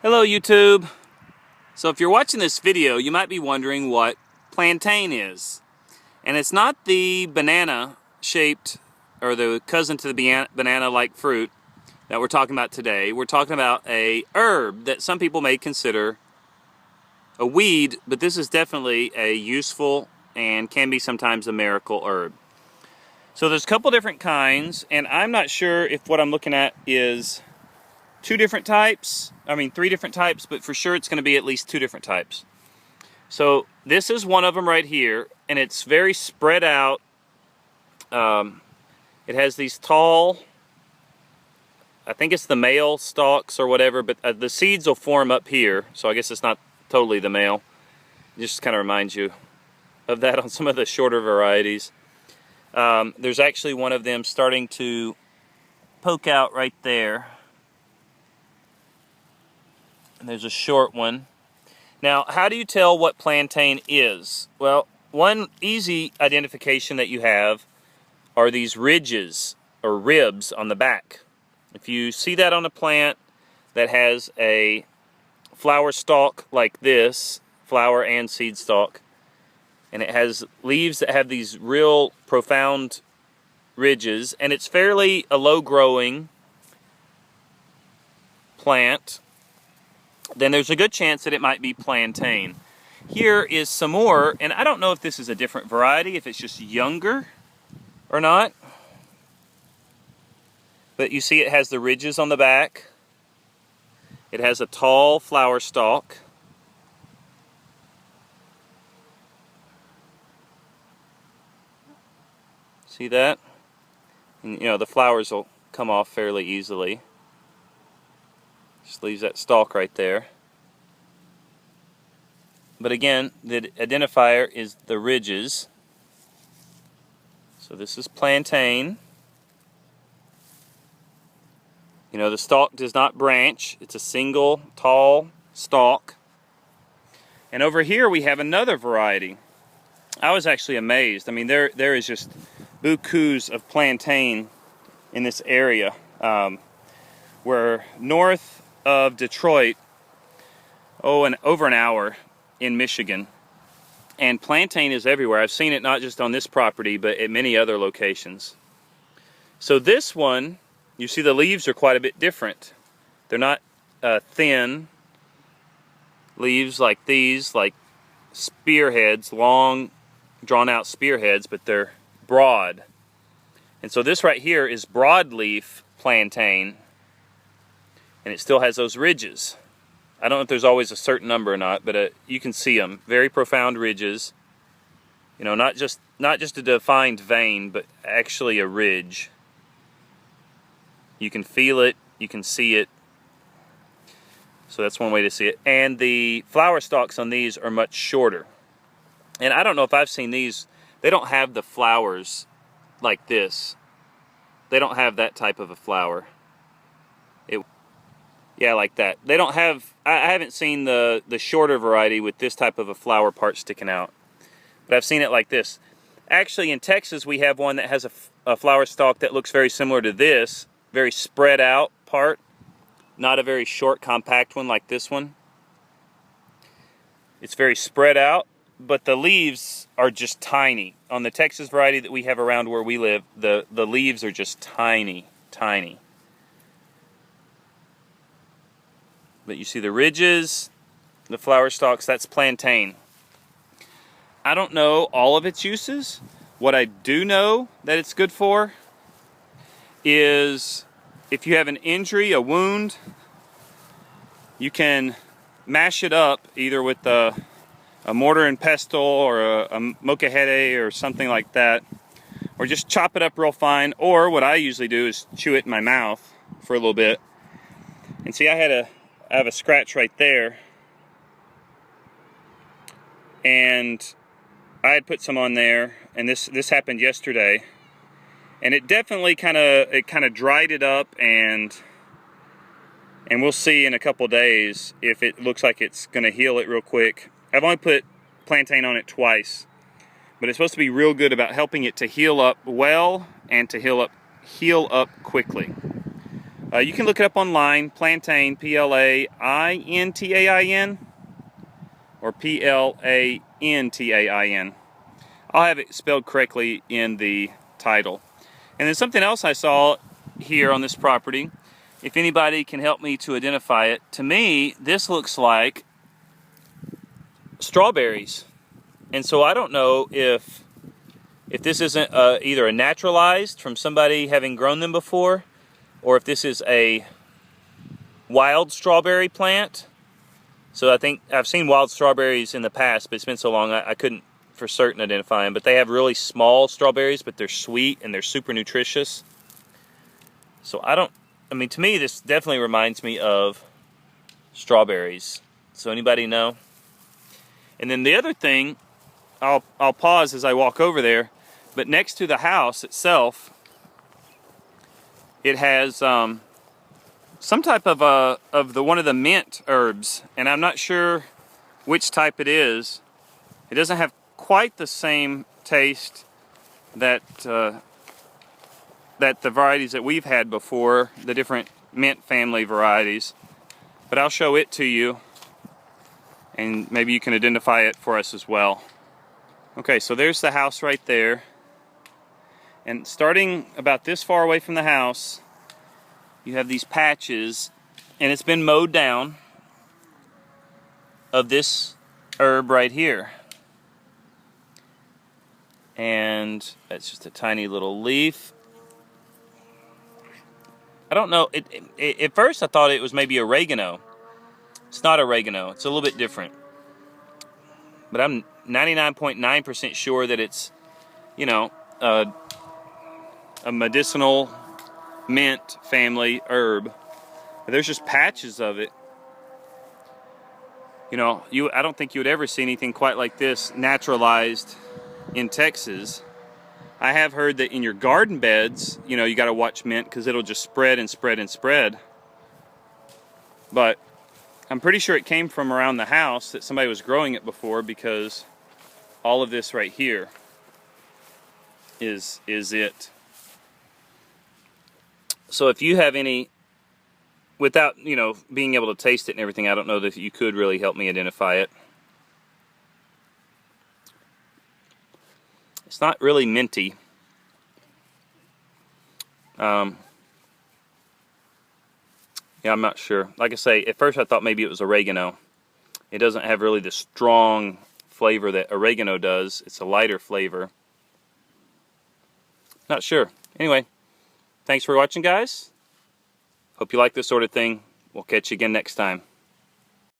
Hello YouTube! So if you're watching this video, you might be wondering what plantain is. And it's not the banana shaped, or the cousin to the banana-like fruit that we're talking about today. We're talking about a herb that some people may consider a weed, but this is definitely a useful and can be sometimes a miracle herb. So there's a couple different kinds, and I'm not sure if what I'm looking at is three different types, but for sure it's going to be at least two different types. So this is one of them right here, and it's very spread out. It has these tall, I think it's the male stalks or whatever, but the seeds will form up here, so I guess it's not totally the male. It just kind of reminds you of that on some of the shorter varieties. There's actually one of them starting to poke out right there. And there's a short one. Now, how do you tell what plantain is? Well, one easy identification that you have are these ridges or ribs on the back. If you see that on a plant that has a flower stalk like this, flower and seed stalk, and it has leaves that have these real profound ridges, and it's fairly a low-growing plant, then there's a good chance that it might be plantain. Here is some more, and I don't know if this is a different variety, if it's just younger or not. But you see it has the ridges on the back. It has a tall flower stalk. See that? And, the flowers will come off fairly easily. Just leaves that stalk right there. But again, the identifier is the ridges. So this is plantain. The stalk does not branch. It's a single tall stalk. And over here we have another variety. I was actually amazed. There is just bukus of plantain in this area. We're north of Detroit, and over an hour in Michigan, and plantain is everywhere. I've seen it not just on this property, but at many other locations. So this one, you see the leaves are quite a bit different. They're not thin leaves like these, like spearheads, long drawn out spearheads, but they're broad. And so this right here is broadleaf plantain, and it still has those ridges. I don't know if there's always a certain number or not, but you can see them. Very profound ridges. Not just a defined vein, but actually a ridge. You can feel it, you can see it. So that's one way to see it. And the flower stalks on these are much shorter. And I don't know if I've seen these. They don't have the flowers like this. They don't have that type of a flower. Yeah, like that. They don't have, I haven't seen the shorter variety with this type of a flower part sticking out. But I've seen it like this. Actually, in Texas, we have one that has a flower stalk that looks very similar to this. Very spread out part. Not a very short, compact one like this one. It's very spread out, but the leaves are just tiny. On the Texas variety that we have around where we live, the leaves are just tiny, tiny. But you see the ridges, the flower stalks, that's plantain. I don't know all of its uses. What I do know that it's good for is if you have an injury, a wound, you can mash it up either with a mortar and pestle or a mokahede or something like that, or just chop it up real fine, or what I usually do is chew it in my mouth for a little bit. And see, I have a scratch right there, and I had put some on there, and this happened yesterday, and it definitely kind of dried it up, and we'll see in a couple days if it looks like it's going to heal it real quick. I've only put plantain on it twice, but it's supposed to be real good about helping it to heal up well and to heal up quickly. You can look it up online, Plantain, Plantain, or Plantain. I'll have it spelled correctly in the title. And then something else I saw here on this property, if anybody can help me to identify it, to me this looks like strawberries. And so I don't know if this isn't either a naturalized from somebody having grown them before, or if this is a wild strawberry plant. So I think I've seen wild strawberries in the past, but it's been so long I couldn't for certain identify them. But they have really small strawberries, but they're sweet and they're super nutritious. So I mean, to me this definitely reminds me of strawberries. So anybody know? And then the other thing, I'll pause as I walk over there, but next to the house itself, it has some type of one of the mint herbs, and I'm not sure which type it is. It doesn't have quite the same taste that the varieties that we've had before, the different mint family varieties. But I'll show it to you, and maybe you can identify it for us as well. Okay, so there's the house right there. And starting about this far away from the house, you have these patches, and it's been mowed down, of this herb right here. And that's just a tiny little leaf. I don't know, at first I thought it was maybe oregano. It's not oregano, it's a little bit different. But I'm 99.9% sure that it's, you know, a medicinal mint family herb. But there's just patches of it. You know, I don't think you would ever see anything quite like this naturalized in Texas. I have heard that in your garden beds, you know, you got to watch mint because it'll just spread and spread and spread. But I'm pretty sure it came from around the house, that somebody was growing it before, because all of this right here is it. So if you have any, without, you know, being able to taste it and everything, I don't know that you could really help me identify it. It's not really minty. Yeah, I'm not sure. Like I say, at first I thought maybe it was oregano. It doesn't have really the strong flavor that oregano does. It's a lighter flavor. Not sure. Anyway, thanks for watching, guys. Hope you like this sort of thing. We'll catch you again next time.